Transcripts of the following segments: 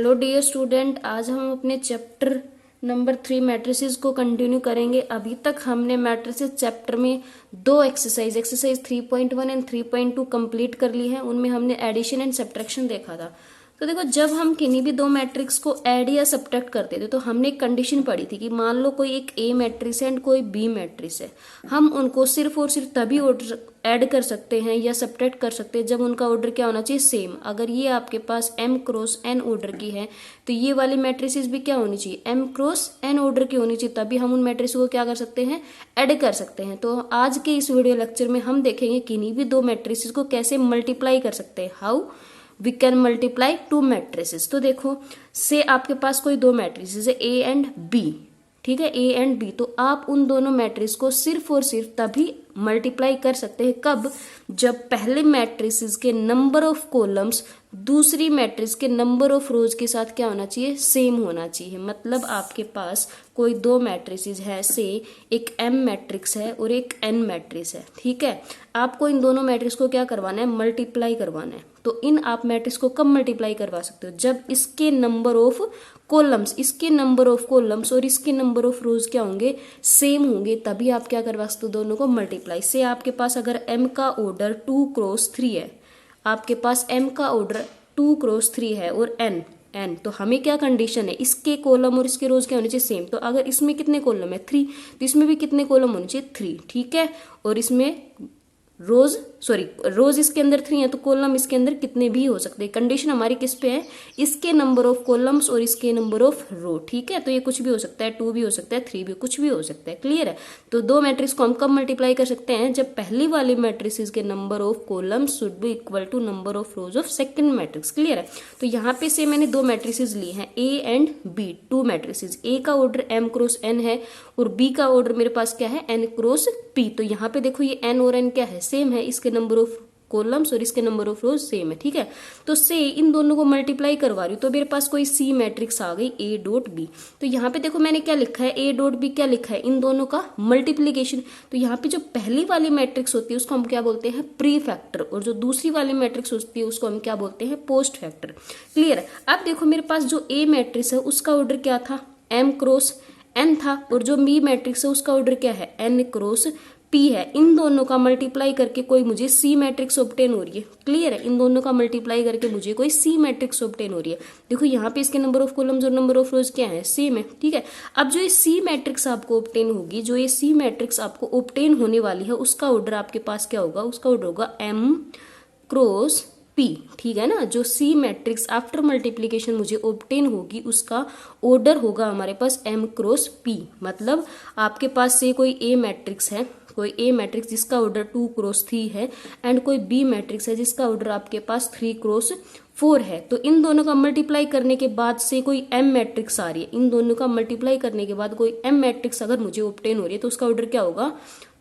Hello dear student, आज हम अपने चैप्टर नंबर 3 मैट्रिसेस को कंटिन्यू करेंगे। अभी तक हमने मैट्रिसेस चैप्टर में दो एक्सरसाइज 3.1 एंड 3.2 कंप्लीट कर ली है। उनमें हमने एडिशन एंड सब्ट्रैक्शन देखा था। तो देखो, जब हम किन्हीं भी दो मैट्रिक्स को ऐड या सब्ट्रैक्ट करते थे तो हमने एक कंडीशन पढ़ी थी कि मान लो कोई एक ए मैट्रिक्स है एंड कोई बी मैट्रिक्स है, हम उनको सिर्फ और सिर्फ तभी ऑर्डर ऐड कर सकते हैं या सब्ट्रैक्ट कर सकते हैं जब उनका ऑर्डर क्या होना चाहिए, सेम। अगर ये आपके पास m क्रॉस n ऑर्डर की है तो ये वाली मैट्रिसेस भी क्या होनी चाहिए, m क्रॉस n ऑर्डर की होनी चाहिए, तभी हम उन मैट्रिक्स को क्या कर सकते हैं, ऐड कर सकते हैं। तो आज के इस वीडियो लेक्चर में हम देखेंगे किन्हीं भी दो मैट्रिसेस को कैसे मल्टीप्लाई कर सकते हैं, how we can multiply two matrices. तो देखो, से आपके पास कोई दो मैट्रिसेस है ए एंड बी, ठीक है, ए एंड बी, तो आप उन दोनों मैट्रिक्स को सिर्फ और सिर्फ तभी मल्टीप्लाई कर सकते हैं कब, जब पहले मैट्रिक्स के नंबर ऑफ कॉलम्स दूसरी मैट्रिक्स के नंबर ऑफ रोज के साथ क्या होना चाहिए, सेम होना चाहिए। मतलब आपके पास कोई दो मैट्रिसेस है, से एक m मैट्रिक्स है और एक n मैट्रिक्स है, ठीक है। आपको इन दोनों मैट्रिक्स को क्या करवाना है, मल्टीप्लाई करवाना है। तो इन आप मैट्रिक्स को कब मल्टीप्लाई करवा सकते हो, जब इसके नंबर ऑफ कॉलम्स, इसके नंबर ऑफ कॉलम्स और इसके नंबर ऑफ रोज क्या होंगे, सेम होंगे, तभी आप क्या करवा सकते हो, दोनों को मल्टीप्लाई। से आपके पास अगर m का ऑर्डर 2 क्रॉस 3 है, आपके पास m का ऑर्डर 2 क्रॉस 3 है और n, तो हमें क्या कंडीशन है, इसके कॉलम और इसके रोज क्या होने चाहिए, सेम। तो अगर इसमें कितने कॉलम है, 3, तो इसमें भी कितने कॉलम होने चाहिए, 3, ठीक है। और इसमें रोज इसके अंदर 3 है तो कॉलम इसके अंदर कितने भी हो सकते हैं। कंडीशन हमारी किस पे है, इसके नंबर ऑफ कॉलम्स और इसके नंबर ऑफ रो, ठीक है। तो ये कुछ भी हो सकता है, 2 भी हो सकता है, 3 भी, कुछ भी हो सकता है, क्लियर है। तो दो मैट्रिक्स को हम कब मल्टीप्लाई कर सकते हैं, जब पहली वाली मैट्रिक्स के number of columns should be equal to number of rows of second matrix, clear है। तो यहाँ पे से मैंने दो मैट्रिक्स ली हैं, A and B, two matrix. A का ऑर्डर m क्रॉस n है और बी का ऑर्डर मेरे पास क्या है, n क्रॉस p। तो यहाँ पे देखो, ये n और n क्या है, सेम है, इसके नंबर ऑफ कॉलम्स और इसके नंबर ऑफ रोज सेम है, ठीक है। तो से इन दोनों को मल्टीप्लाई करवा रही हूँ तो मेरे पास कोई सी मैट्रिक्स आ गई a डॉट बी। तो यहाँ पे देखो मैंने क्या लिखा है, a डॉट बी क्या लिखा है, इन दोनों का मल्टीप्लीकेशन। तो यहाँ पे जो पहली वाली मैट्रिक्स होती है उसको हम क्या बोलते हैं, प्री फैक्टर, और जो दूसरी वाली मैट्रिक्स होती है उसको हम क्या बोलते हैं, पोस्ट फैक्टर, क्लियर है। अब देखो, मेरे पास जो a मैट्रिक्स है उसका ऑर्डर क्या था, m क्रॉस n था, और जो बी मैट्रिक्स है उसका ऑर्डर क्या है, n क्रॉस p है। इन दोनों का मल्टीप्लाई करके कोई मुझे सी मैट्रिक्स ऑब्टेन हो रही है, क्लियर है। इन दोनों का मल्टीप्लाई करके मुझे कोई सी मैट्रिक्स ऑब्टेन हो रही है। देखो यहाँ पे इसके नंबर ऑफ कॉलम्स और नंबर ऑफ रोज क्या है, सेम है, ठीक है। अब जो ये सी मैट्रिक्स आपको ऑब्टेन होगी, जो ये सी मैट्रिक्स आपको ऑब्टेन होने वाली है, उसका ऑर्डर आपके पास क्या होगा, उसका ऑर्डर होगा m क्रॉस p, ठीक है ना। जो सी मैट्रिक्स आफ्टर मल्टीप्लीकेशन मुझे ऑब्टेन होगी उसका ऑर्डर होगा हमारे पास m क्रॉस p। मतलब आपके पास से कोई a मैट्रिक्स है, कोई ए मैट्रिक्स जिसका ऑर्डर 2 क्रॉस 3 है एंड कोई बी मैट्रिक्स है जिसका ऑर्डर आपके पास 3 क्रॉस 4 है। तो इन दोनों का मल्टीप्लाई करने के बाद से कोई एम मैट्रिक्स आ रही है, इन दोनों का मल्टीप्लाई करने के बाद कोई एम मैट्रिक्स अगर मुझे ऑब्टेन हो रही है तो उसका ऑर्डर क्या होगा,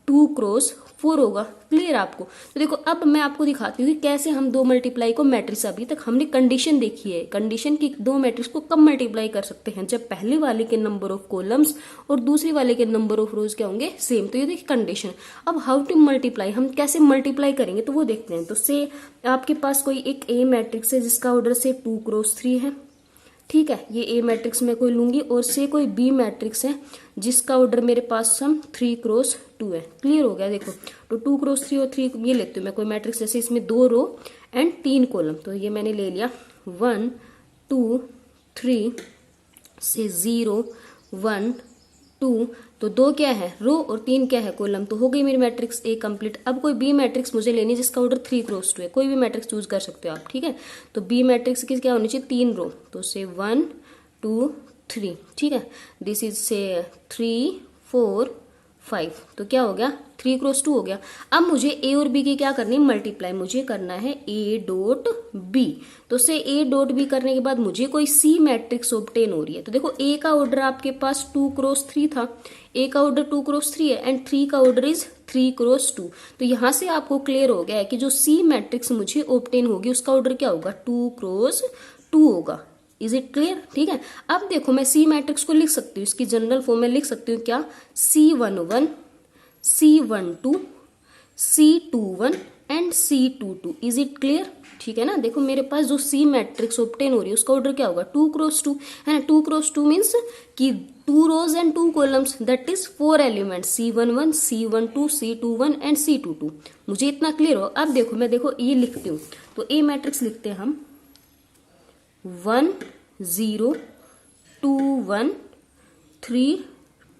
2 क्रॉस 4 होगा, क्लियर आपको। तो देखो, अब मैं आपको दिखाती हूँ कि कैसे हम दो मल्टीप्लाई को मैट्रिक्स, अभी तक हमने कंडीशन देखी है, कंडीशन की दो मैट्रिक्स को कब मल्टीप्लाई कर सकते हैं, जब पहले वाले के नंबर ऑफ कॉलम्स और दूसरे वाले के नंबर ऑफ रोज क्या होंगे, सेम। तो ये देखिए कंडीशन। अब हाउ टू मल्टीप्लाई, हम कैसे मल्टीप्लाई करेंगे तो वो देखते हैं। तो से आपके पास कोई एक ए मैट्रिक्स है जिसका ऑर्डर से 2 क्रॉस 3 है, ठीक है, ये ए मैट्रिक्स में कोई लूंगी, और से कोई बी मैट्रिक्स है जिसका ऑर्डर मेरे पास सम 3 क्रॉस 2 है, क्लियर हो गया। देखो, तो 2 क्रॉस 3 और 3 ये लेती हूँ मैं कोई मैट्रिक्स, जैसे इसमें 2 रो एंड 3 कॉलम, तो ये मैंने ले लिया 1 2 3 से 0 1 2, तो 2 क्या है, रो, और 3 क्या है, कॉलम। तो हो गई मेरी मैट्रिक्स ए कंप्लीट। अब कोई बी मैट्रिक्स मुझे लेनी जिसका ऑर्डर 3 क्रॉस 2 है, कोई भी मैट्रिक्स चूज कर सकते हो आप, ठीक है। तो बी मैट्रिक्स की क्या होनी चाहिए, 3 रो, तो से 1 2 3, ठीक है। दिस इज से 3 4 5, तो क्या हो गया, 3 क्रॉस 2 हो गया। अब मुझे ए और बी की क्या करनी है, मल्टीप्लाई, मुझे करना है ए डॉट बी। तो से ए डॉट बी करने के बाद मुझे कोई सी मैट्रिक्स ऑब्टेन हो रही है। तो देखो, ए का ऑर्डर आपके पास 2 क्रॉस 3 था, ए का ऑर्डर 2 क्रॉस 3 है एंड 3 का ऑर्डर इज 3 क्रॉस 2। तो यहां से आपको क्लियर हो गया है कि जो सी मैट्रिक्स मुझे ऑब्टेन होगी उसका ऑर्डर क्या होगा, 2 क्रॉस 2 होगा। इज इट क्लियर, ठीक है। अब देखो, मैं सी मैट्रिक्स को लिख सकती हूँ, इसकी जनरल फॉर्म में लिख सकती हूँ क्या, C11 C12 C21 and C22। Is it clear? ठीक है ना। देखो मेरे पास जो सी मैट्रिक्स ऑब्टेन हो रही है उसका ऑर्डर क्या होगा, 2x2 है ना। 2x2 मीन्स कि 2 rows and 2 columns, that is 4 elements, C11, C12, C21 and C22। मुझे इतना क्लियर हो। अब देखो मैं ये लिखती हूँ, तो ए मैट्रिक्स लिखते हैं हम 1 0 2 1 3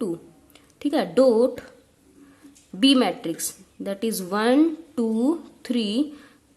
2, ठीक है, dot B matrix that is 1 2 3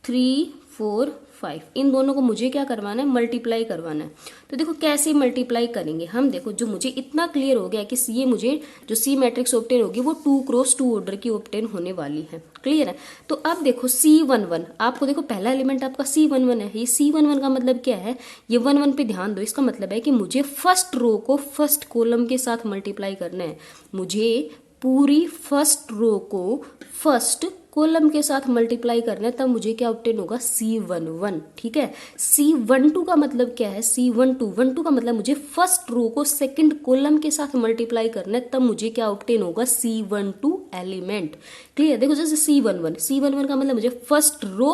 3 4 5। इन दोनों को मुझे क्या करवाना है, मल्टीप्लाई करवाना है। तो देखो कैसे मल्टीप्लाई करेंगे हम। देखो जो मुझे इतना क्लियर हो गया कि ये मुझे जो सी मैट्रिक्स ऑब्टेन होगी वो 2x2 ऑर्डर की ऑब्टेन होने वाली है। क्लियर है। तो अब देखो C11, आपको देखो पहला एलिमेंट आपका C11 है। ये C11 का मतलब क्या है, ये 1 1 पे ध्यान दो। इसका मतलब है कि मुझे फर्स्ट रो को फर्स्ट कॉलम के साथ मल्टीप्लाई करना है। मुझे पूरी फर्स्ट रो को फर्स्ट कॉलम के साथ मल्टीप्लाई करना है, तब मुझे क्या ऑब्टेन होगा, C11। ठीक है। C12 का मतलब क्या है, C12 का मतलब मुझे फर्स्ट रो को सेकंड कॉलम के साथ मल्टीप्लाई करना है, तब मुझे क्या ऑब्टेन होगा, C12 एलिमेंट। क्लियर। देखो जैसे C11 का मतलब मुझे फर्स्ट रो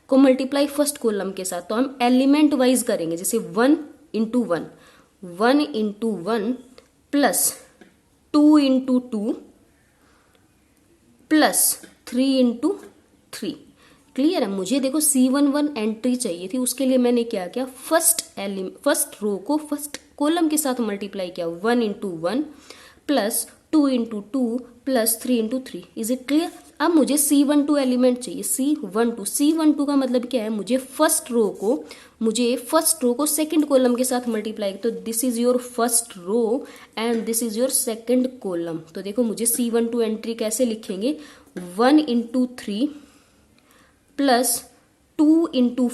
को मल्टीप्लाई फर्स्ट कॉलम के साथ, तो हम एलिमेंट वाइज करेंगे। जैसे 1 × 1 1 × 1 प्लस 2 × 2 प्लस 3 × 3। क्लियर है। मुझे देखो C11 एंट्री चाहिए थी, उसके लिए मैंने क्या किया, फर्स्ट रो को फर्स्ट कॉलम के साथ मल्टीप्लाई किया, 1 × 1 plus 2 × 2 plus 3 × 3। Is it clear. अब मुझे C12 एलिमेंट चाहिए, C12 का मतलब क्या है, मुझे फर्स्ट रो को सेकंड कॉलम के साथ मल्टीप्लाई। तो this is your first row and this is your second column. तो देखो मुझे C12 एंट्री कैसे लिखेंगे, 1 × 3 प्लस 2 ×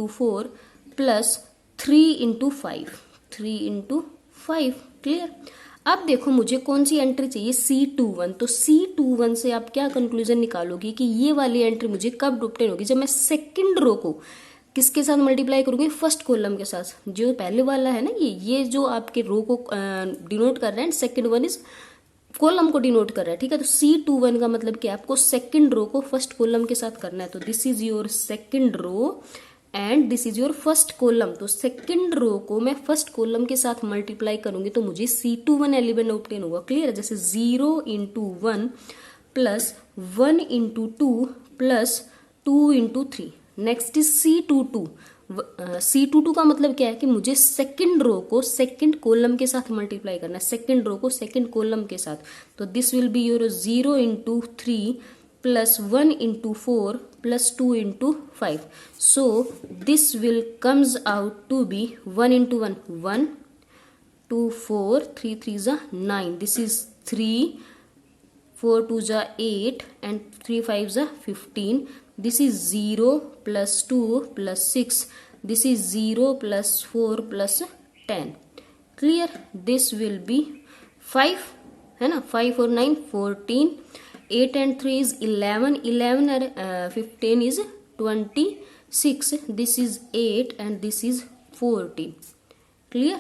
4 प्लस 3 × 5। क्लियर। अब देखो मुझे कौन सी एंट्री चाहिए, C21। तो C21 से आप क्या कंक्लूजन निकालोगी कि ये वाली एंट्री मुझे कब ऑब्टेन होगी, जब मैं सेकंड रो को किसके साथ मल्टीप्लाई करूंगी, फर्स्ट कॉलम के साथ। जो पहले वाला है ना, ये जो आपके रो को डिनोट कर रहा है, सेकंड वन इज कॉलम को डिनोट कर रहा है। ठीक है। तो C21 का मतलब क्या, आपको सेकंड रो को फर्स्ट कॉलम के साथ करना है। तो this is your second row and this is your first column. तो सेकंड रो को मैं फर्स्ट कॉलम के साथ मल्टीप्लाई करूंगी तो मुझे C21 एलिमेंट ऑब्टेन होगा। क्लियर है। जैसे 0 × 1 plus 1 × 2 plus 2 × 3। Next is C22। C22 का मतलब क्या है कि मुझे सेकंड रो को सेकंड कॉलम के साथ मल्टीप्लाई करना है, सेकंड रो को सेकंड कॉलम के साथ। तो this will be your 0 × 3 plus 1 × 4 plus 2 × 5. So this will comes out to be 1 × 1 1 2 4 3 3 9. This is 3 4 2 8 and 3 5 15. This is 0 plus 2 plus 6. This is 0 plus 4 plus 10. Clear? This will be 5 है ना, 5 और 9 14, 8 and 3 is 11, 11 and 15 is 26. This is 8 and this is 14. Clear?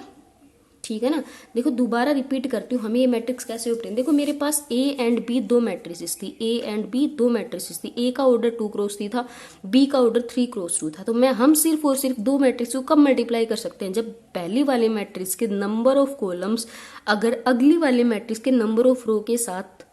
ठीक है ना। देखो दोबारा repeat करती हूँ, हमें ये मैट्रिक्स कैसे ऑब्टेन। देखो मेरे पास A एंड B दो मैट्रिसेस थी, A एंड B दो मैट्रिसेस थी। A का ऑर्डर 2x3 था, B का ऑर्डर 3x2 था। तो हम सिर्फ और सिर्फ दो मैट्रिक्स को कब मल्टीप्लाई कर सकते हैं, जब पहली वाले मैट्रिक्स के नंबर ऑफ कॉलम्स अगर अगली वाले मैट्रिक्स के नंबर ऑफ रो के साथ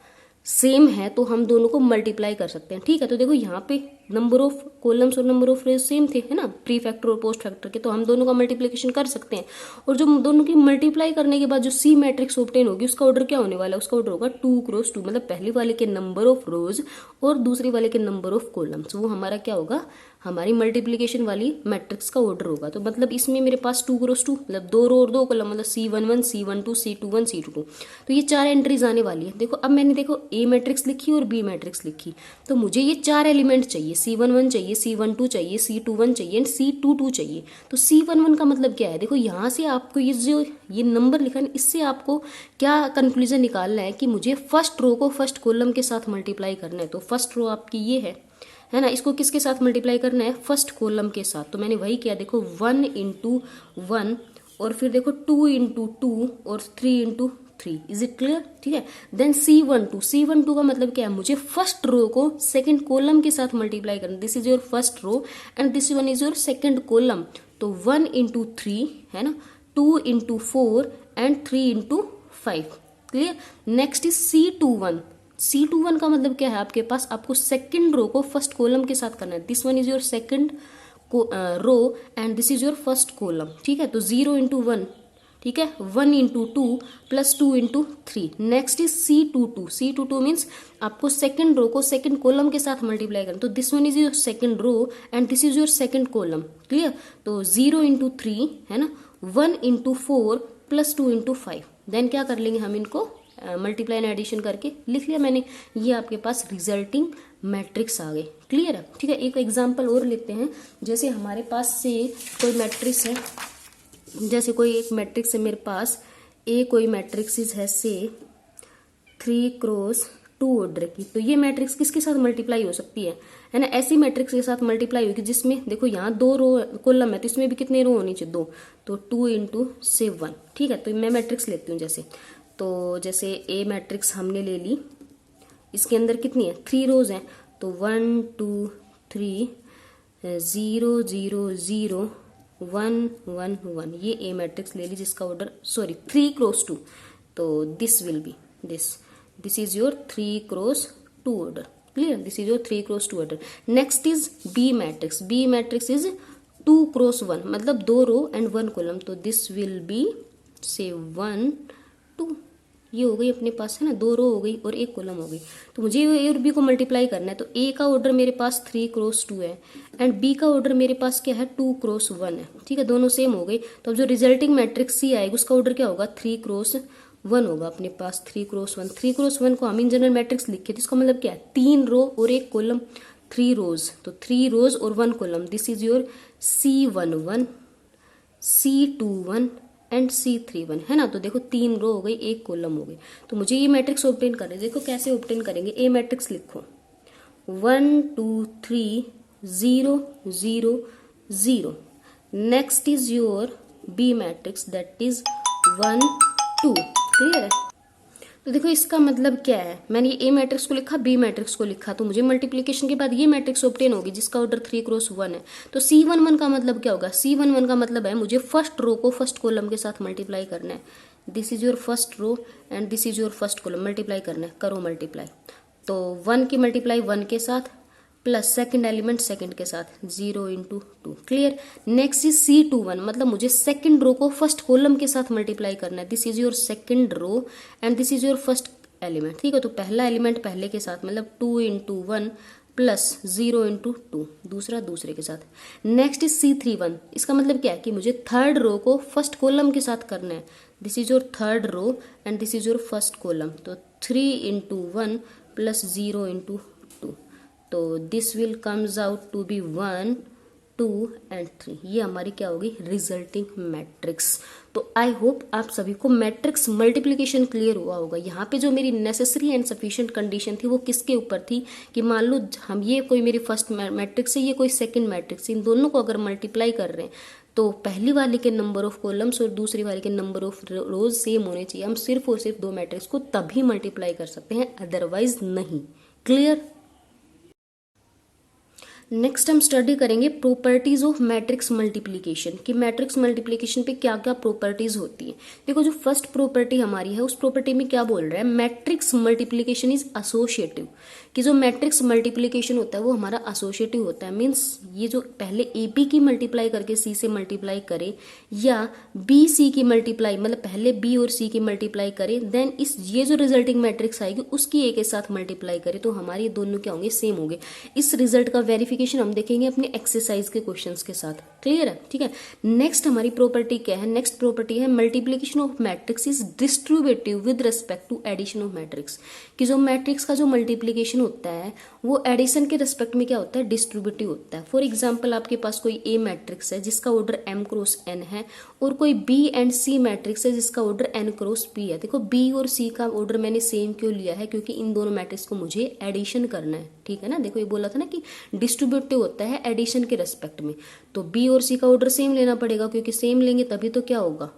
सेम है तो हम दोनों को मल्टीप्लाई कर सकते हैं। ठीक है। तो देखो यहाँ पे नंबर ऑफ कॉलम्स और नंबर ऑफ रोज सेम थे, है ना, प्री फैक्टर और पोस्ट फैक्टर के, तो हम दोनों का मल्टीप्लिकेशन कर सकते हैं। और जो दोनों की मल्टीप्लाई करने के बाद जो सी मैट्रिक्स ऑब्टेन होगी उसका ऑर्डर क्या होने वाला है, उसका ऑर्डर होगा 2x2, मतलब पहले वाले के नंबर ऑफ रोज और दूसरे वाले के नंबर ऑफ कॉलम्स, वो हमारा क्या होगा, हमारी मल्टीप्लिकेशन वाली मैट्रिक्स का ऑर्डर होगा। तो मतलब इसमें मेरे पास 2x2 मतलब 2 रो और 2 कॉलम, मतलब C11 C12 C21 C22, तो ये 4 एंट्रीज आने वाली है। देखो अब मैंने देखो A मैट्रिक्स लिखी और B मैट्रिक्स लिखी, तो मुझे ये 4 एलिमेंट चाहिए, C11 चाहिए, C12 चाहिए, C21 चाहिए एंड C22 चाहिए। तो C11 का मतलब क्या है, देखो यहाँ से आपको ये जो ये नंबर लिखा है इससे आपको क्या कंक्लूजन निकालना है कि मुझे फर्स्ट रो को फर्स्ट कॉलम के साथ मल्टीप्लाई करना है। तो फर्स्ट रो आपकी ये है ना, इसको किसके साथ मल्टीप्लाई करना है, फर्स्ट कॉलम के साथ। तो मैंने वही किया, देखो 1 × 1 और फिर देखो 2 × 2 और 3 × 3। Is it clear? ठीक है। देन C12 का मतलब क्या है, मुझे फर्स्ट रो को सेकंड कॉलम के साथ मल्टीप्लाई करना। This is your first row and this one is your second column. तो 1 इंटू 3 है ना, 2 into 4 and 3 into 5। Clear? Next is C21 का मतलब क्या है आपके पास, आपको सेकंड रो को फर्स्ट कॉलम के साथ करना है। This one is your second row and this is your first column. ठीक है, तो 0 इंटू 1, ठीक है, 1 into 2 plus 2 into 3। Next is C22 means आपको सेकंड रो को सेकंड कॉलम के साथ मल्टीप्लाई करना। तो this one is your second row and this is your second column. Clear? तो 0 इंटू 3 है ना, 1 इंटू 4 प्लस 2 इंटू 5। देन क्या कर लेंगे हम, इनको मल्टीप्लाई एंड एडिशन करके लिख लिया मैंने। ये आपके पास रिजल्टिंग मैट्रिक्स आ गए। क्लियर है? ठीक है, एक एग्जांपल और लेते हैं। जैसे हमारे पास से कोई मैट्रिक्स है, जैसे कोई एक मैट्रिक्स है मेरे पास, कोई मैट्रिक्स है से 3x2 ऑर्डर की। तो ये मैट्रिक्स किसके साथ मल्टीप्लाई हो सकती है ना, ऐसी मैट्रिक्स के साथ मल्टीप्लाई होगी जिसमें देखो यहाँ 2 रो कॉलम है, तो इसमें भी कितने रो होनी चाहिए, 2। तो 2 इंटू से 1। ठीक है, तो मैं मैट्रिक्स लेती हूँ। जैसे ए मैट्रिक्स हमने ले ली, इसके अंदर कितनी है, 3 रोज हैं। तो 1 2 3 0 0 0 1 1 1, ये ए मैट्रिक्स ले ली जिसका ऑर्डर 3x2। तो this will be this is your 3x2 order. Clear? This is your 3x2 order. Next is B matrix is 2x1, मतलब 2 रो एंड 1 कॉलम। तो दिस विल बी से 1 2, ये हो गई अपने पास, है ना, 2 रो हो गई और 1 कॉलम हो गई। तो मुझे ए और बी को मल्टीप्लाई करना है। तो ए का ऑर्डर मेरे पास 3x2 है एंड बी का ऑर्डर मेरे पास क्या है, 2x1 है। ठीक है, दोनों सेम हो गई। तो अब जो रिजल्टिंग मैट्रिक्स सी आएगी उसका ऑर्डर क्या होगा, 3x1 होगा अपने पास। 3x1 को हम इन जनरल मैट्रिक्स लिखे, तो इसका मतलब क्या है, 3 रो और 1 कॉलम, 3 रोज। तो 3 रोज और 1 column. This is your C11 C21 and C31, है ना। तो देखो 3 रो हो गई, 1 कॉलम हो गई। तो मुझे ये मैट्रिक्स ऑब्टेन करना है। देखो कैसे ऑब्टेन करेंगे, ए मैट्रिक्स लिखो, 1 2 3 0 0 0। Next is your B matrix, that is 1 2। Clear है? तो देखो इसका मतलब क्या है, मैंने ए मैट्रिक्स को लिखा, बी मैट्रिक्स को लिखा, तो मुझे मल्टीप्लिकेशन के बाद ये मैट्रिक्स ऑब्टेन होगी जिसका ऑर्डर 3x1 है। तो C11 का मतलब क्या होगा, C11 का मतलब है मुझे फर्स्ट रो को फर्स्ट कॉलम के साथ मल्टीप्लाई करना है। This is your first row and this is your first column, multiply करना है, करो मल्टीप्लाई। तो 1 की मल्टीप्लाई 1 के साथ प्लस सेकंड एलिमेंट सेकंड के साथ, 0 into 2। Clear? Next is C21, मतलब मुझे सेकंड रो को फर्स्ट कॉलम के साथ मल्टीप्लाई करना है। This is your second row and this is your first element. ठीक है, तो पहला एलिमेंट पहले के साथ, मतलब 2 इंटू 1 प्लस 0 इंटू 2, दूसरा दूसरे के साथ। नेक्स्ट इज C31, इसका मतलब क्या है कि मुझे थर्ड रो को फर्स्ट कॉलम के साथ करना है। This is your third row and this is your first column. तो 3 इंटू 1 प्लस 0 इंटू 2। तो this will comes out to be 1 2 and 3। ये हमारी क्या होगी, रिजल्टिंग मैट्रिक्स। तो आई होप आप सभी को मैट्रिक्स मल्टीप्लिकेशन क्लियर हुआ होगा। यहाँ पे जो मेरी नेसेसरी एंड सफिशिएंट कंडीशन थी वो किसके ऊपर थी, कि मान लो हम ये कोई मेरी फर्स्ट मैट्रिक्स है, ये कोई सेकंड मैट्रिक्स, इन दोनों को अगर मल्टीप्लाई कर रहे हैं तो पहली वाले के नंबर ऑफ कॉलम्स और दूसरी वाले के नंबर ऑफ रोज सेम होने चाहिए। हम सिर्फ और सिर्फ 2 मैट्रिक्स को तभी मल्टीप्लाई कर सकते हैं, अदरवाइज नहीं। क्लियर? नेक्स्ट हम स्टडी करेंगे प्रॉपर्टीज ऑफ मैट्रिक्स मल्टीप्लिकेशन, कि मैट्रिक्स मल्टीप्लिकेशन पे क्या क्या प्रॉपर्टीज होती है। देखो जो फर्स्ट प्रॉपर्टी हमारी है, उस प्रॉपर्टी में क्या बोल रहा है, मैट्रिक्स मल्टीप्लिकेशन इज एसोसिएटिव, कि जो मैट्रिक्स मल्टीप्लिकेशन होता है वो हमारा एसोसिएटिव होता है। मीन्स ये जो पहले AP की मल्टीप्लाई करके C से मल्टीप्लाई करे, या BC की मल्टीप्लाई, मतलब पहले B और C की मल्टीप्लाई करे, देन ये जो रिजल्टिंग मैट्रिक्स आएगी उसकी A के साथ मल्टीप्लाई करे, तो हमारे दोनों क्या होंगे, सेम होंगे। इस रिजल्ट का वेरिफिकेशन हम देखेंगे अपने एक्सरसाइज के क्वेश्चंस के साथ। क्लियर है? ठीक है। नेक्स्ट हमारी प्रॉपर्टी क्या है, नेक्स्ट प्रॉपर्टी है multiplication of matrix is distributive with respect to addition of matrix, कि जो मैट्रिक्स का जो मल्टीप्लिकेशन होता है वो एडिशन के रिस्पेक्ट में क्या होता है, डिस्ट्रीब्यूटिव होता है। फॉर एग्जाम्पल आपके पास कोई A मैट्रिक्स है जिसका ऑर्डर M क्रॉस N है, और कोई B एंड C मैट्रिक्स है जिसका ऑर्डर N क्रॉस P है। देखो B और C का ऑर्डर मैंने सेम क्यों लिया है, क्योंकि इन दोनों मैट्रिक्स को मुझे एडिशन करना है। ठीक है ना, देखो ये बोला था ना कि डिस्ट्रीब्यूटिव होता है एडिशन के रेस्पेक्ट में, तो B और C का ऑर्डर सेम लेना पड़ेगा, क्योंकि सेम लेंगे तभी तो क्या होगा,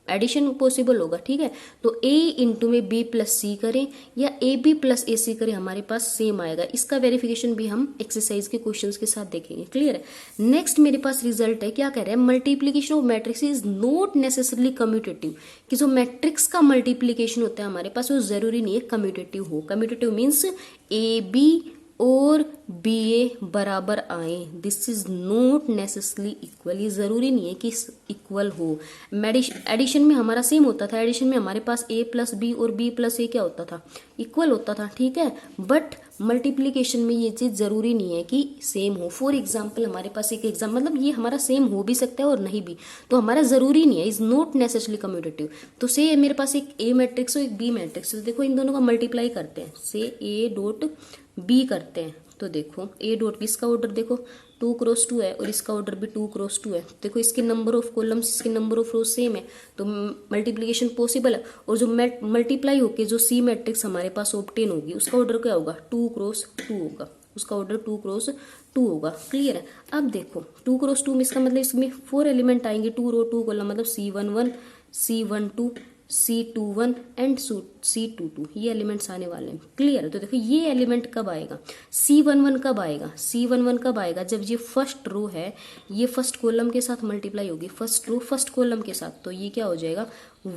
एडिशन पॉसिबल होगा, ठीक है। तो a इंटू में b प्लस सी करें या ए बी प्लस ए सी करें, हमारे पास सेम आएगा। इसका वेरिफिकेशन भी हम एक्सरसाइज के क्वेश्चंस के साथ देखेंगे, क्लियर है। नेक्स्ट मेरे पास रिजल्ट है, क्या कह रहा है, multiplication of matrix is not necessarily commutative, कि जो मैट्रिक्स का मल्टीप्लीकेशन होता है हमारे पास वो जरूरी नहीं है कम्यूटेटिव हो। कम्यूटेटिव मीन्स ए बी और बी ए बराबर आए, this is not necessarily equal, ये जरूरी नहीं है कि इक्वल हो। एडिशन में हमारा सेम होता था, एडिशन में हमारे पास a प्लस बी और b प्लस ए क्या होता था, इक्वल होता था, ठीक है। बट मल्टीप्लीकेशन में ये चीज जरूरी नहीं है कि सेम हो। फॉर एग्जाम्पल हमारे पास एक एग्जाम, मतलब ये हमारा सेम हो भी सकता है और नहीं भी, तो हमारा जरूरी नहीं है, इज नॉट नेसेसरली कम्यूटेटिव। तो से मेरे पास एक a मैट्रिक्स हो एक b मैट्रिक्स हो, देखो इन दोनों का मल्टीप्लाई करते हैं, से a डॉट b करते हैं, तो देखो a डॉट बी, इसका ऑर्डर देखो 2 क्रॉस 2 है और इसका ऑर्डर भी 2 क्रॉस 2 है। देखो इसके नंबर ऑफ कॉलम्स, इसके नंबर ऑफ रोज सेम है, तो मल्टीप्लिकेशन पॉसिबल है। और जो मल्टीप्लाई होके जो सी मैट्रिक्स हमारे पास ऑब्टेन होगी उसका ऑर्डर क्या होगा, 2 क्रॉस 2 होगा, उसका ऑर्डर 2 क्रॉस 2 होगा, क्लियर है। अब देखो 2 क्रॉस 2 में इसका मतलब इसमें 4 एलिमेंट आएंगे, 2 रो 2 कॉलम, मतलब C11 C12 C21 and C22, ये एलिमेंट्स आने वाले हैं, क्लियर है। तो देखो ये एलिमेंट कब आएगा, C11 कब आएगा, C11 कब आएगा, जब ये फर्स्ट रो है ये फर्स्ट कॉलम के साथ मल्टीप्लाई होगी, फर्स्ट रो फर्स्ट कॉलम के साथ, तो ये क्या हो जाएगा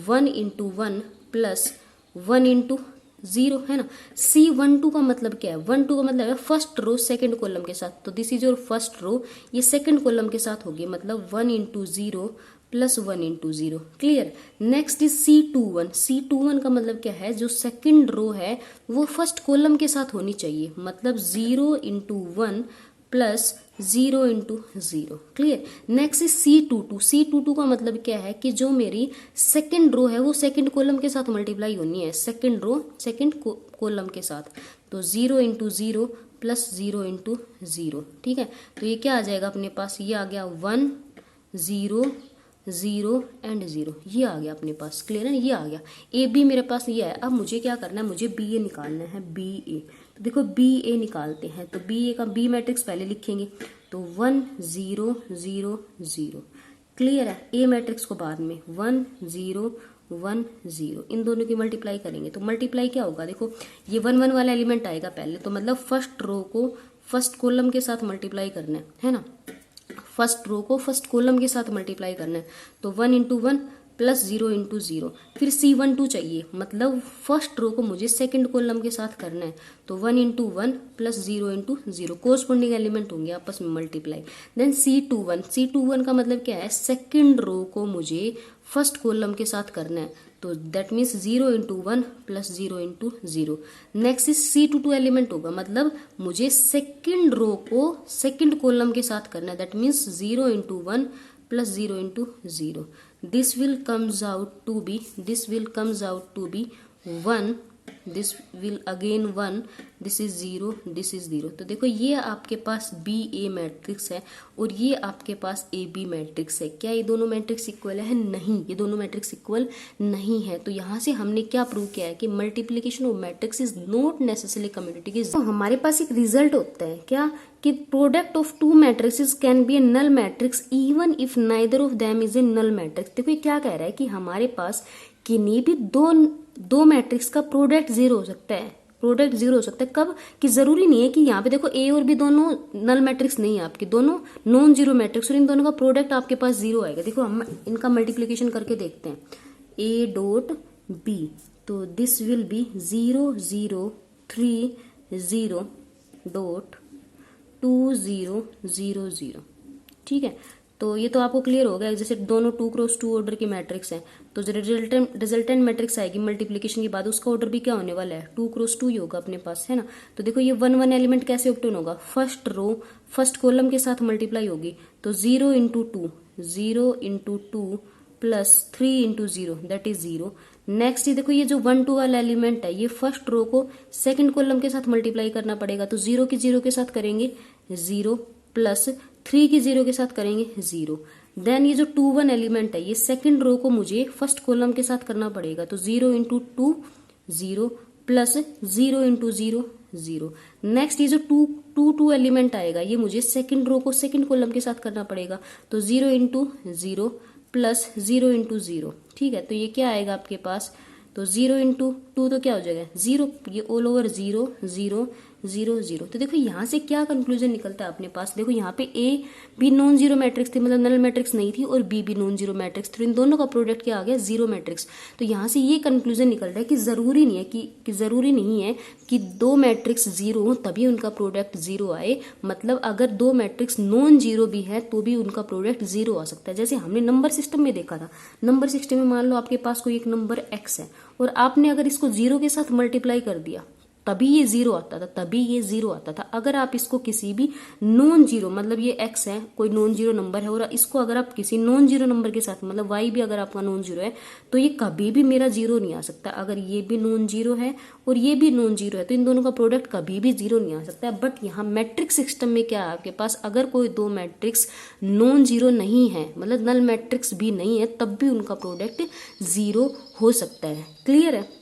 1 इंटू 1 प्लस 1 इंटू 0, है ना। C12 का मतलब क्या है, 12 का मतलब है फर्स्ट रो सेकंड कॉलम के साथ, तो this is your first row, ये सेकंड कॉलम के साथ होगी, मतलब 1 into 0 plus 1 into 0, clear. Next is C21, C21 का मतलब क्या है, जो सेकंड रो है वो फर्स्ट कॉलम के साथ होनी चाहिए, मतलब 0 into 1 plus 0 into 0, clear. Next is C22, C22 का मतलब क्या है कि जो मेरी सेकंड रो है वो सेकंड कॉलम के साथ मल्टीप्लाई होनी है, सेकंड रो सेकंड कॉलम के साथ, तो 0 इंटू 0 प्लस 0 इंटू 0, ठीक है। तो ये क्या आ जाएगा अपने पास, ये आ गया 1 0 0 एंड 0, ये आ गया अपने पास, क्लियर है, ये आ गया। ए बी मेरे पास ये है, अब मुझे क्या करना है, मुझे बी ए निकालना है, बी ए। तो देखो बी ए निकालते हैं, तो बी ए का बी मैट्रिक्स पहले लिखेंगे, तो 1 0 0 0, क्लियर है। ए मैट्रिक्स को बाद में 1 0 1 0, इन दोनों की मल्टीप्लाई करेंगे, तो मल्टीप्लाई क्या होगा, देखो ये 1 1 वाला एलिमेंट आएगा पहले, तो मतलब फर्स्ट रो को फर्स्ट कॉलम के साथ मल्टीप्लाई करना है ना, फर्स्ट रो को फर्स्ट कॉलम के साथ मल्टीप्लाई करना है, तो 1 इंटू 1 प्लस 0 इंटू 0, फिर C12 चाहिए, मतलब फर्स्ट रो को मुझे सेकंड कॉलम के साथ करना है, तो 1 into 1 plus 0 into 0, corresponding element होंगे आपस में मल्टीप्लाई। देन C21 का मतलब क्या है, सेकंड रो को मुझे फर्स्ट कॉलम के साथ करना है, तो that means 0 into 1 plus 0 into 0। Next is C22 element होगा, मतलब मुझे सेकंड रो को सेकंड कॉलम के साथ करना है, that means 0 into 1 plus 0 into 0। This will comes out to be 1, this will again 1, this is 0, this is 0। तो देखो ये आपके पास बी ए मैट्रिक्स है और ये आपके पास ए बी मैट्रिक्स है। क्या ये दोनों मैट्रिक्स इक्वल है, नहीं, ये दोनों मैट्रिक्स इक्वल नहीं है। तो यहाँ से हमने क्या प्रूव किया है कि multiplication of matrix is not necessarily commutative. तो हमारे पास एक रिजल्ट होता है क्या, कि product of two matrices can be a null matrix even if neither of them is a null matrix. देखो ये क्या कह रहा है कि हमारे पास किन्हीं भी दो मैट्रिक्स का प्रोडक्ट 0 हो सकता है, प्रोडक्ट 0 हो सकता है। कब, कि जरूरी नहीं है कि यहाँ पे देखो ए और बी दोनों नल मैट्रिक्स नहीं है आपके, दोनों नॉन जीरो मैट्रिक्स, और इन दोनों का प्रोडक्ट आपके पास 0 आएगा। देखो हम इनका मल्टीप्लीकेशन करके देखते हैं, ए डॉट बी, तो दिस विल बी 0 0 3 0 डॉट 2 0 0 0, ठीक है। तो ये तो आपको क्लियर हो गया, जैसे दोनों 2 क्रॉस 2 ऑर्डर की मैट्रिक्स हैं, तो जो रिजल्टेंट मैट्रिक्स आएगी मल्टीप्लिकेशन के बाद उसका ऑर्डर भी क्या होने वाला है, 2 क्रॉस 2 ही होगा अपने पास, है ना। तो देखो ये 1 1 एलिमेंट कैसे ऑब्टेन होगा, फर्स्ट रो फर्स्ट कॉलम के साथ मल्टीप्लाई होगी, तो 0 into 2 plus 3 into 0 that is 0। Next देखो ये जो 1 2 वाला एलिमेंट है ये फर्स्ट रो को सेकंड कॉलम के साथ मल्टीप्लाई करना पड़ेगा, तो 0 की 0 के साथ करेंगे 0 प्लस 3 की 0 के साथ करेंगे 0। देन ये जो 2 1 एलिमेंट है ये सेकंड रो को मुझे फर्स्ट कॉलम के साथ करना पड़ेगा, तो 0 इंटू 2 0 प्लस 0 इंटू 0 0। नेक्स्ट ये जो 2 एलिमेंट आएगा ये मुझे सेकंड रो को सेकंड कॉलम के साथ करना पड़ेगा, तो 0 इंटू 0 प्लस 0 इंटू 0, ठीक है। तो ये क्या आएगा आपके पास, तो 0 इंटू 2 तो क्या हो जाएगा 0, ये ऑल ओवर 0 0 0 0। तो देखो यहाँ से क्या कंक्लूजन निकलता है अपने पास, देखो यहाँ पे ए भी नॉन जीरो मैट्रिक्स थी, मतलब नल मैट्रिक्स नहीं थी, और बी भी नॉन जीरो मैट्रिक्स थी, इन दोनों का प्रोडक्ट क्या आ गया, जीरो मैट्रिक्स। तो यहाँ से ये कंक्लूजन निकल रहा है कि जरूरी नहीं है कि जरूरी नहीं है कि दो मैट्रिक्स जीरो हो तभी उनका प्रोडक्ट जीरो आए, मतलब अगर दो मैट्रिक्स नॉन जीरो भी है तो भी उनका प्रोडक्ट जीरो आ सकता है। जैसे हमने नंबर सिस्टम में देखा था, नंबर सिस्टम में मान लो आपके पास कोई एक नंबर एक्स है और आपने अगर इसको जीरो के साथ मल्टीप्लाई कर दिया तभी ये जीरो आता था, तभी ये जीरो आता था। अगर आप इसको किसी भी नॉन जीरो, मतलब ये एक्स है कोई नॉन जीरो नंबर है, और इसको अगर आप किसी नॉन जीरो नंबर के साथ, मतलब वाई भी अगर आपका नॉन जीरो है, तो ये कभी भी मेरा जीरो नहीं आ सकता। अगर ये भी नॉन जीरो है और ये भी नॉन जीरो है तो इन दोनों का प्रोडक्ट कभी भी जीरो नहीं आ सकता है। बट यहाँ मैट्रिक्स सिस्टम में क्या है आपके पास, अगर कोई दो मैट्रिक्स नॉन जीरो नहीं है, मतलब नल मैट्रिक्स भी नहीं है, तब भी उनका प्रोडक्ट जीरो हो सकता है। क्लियर है।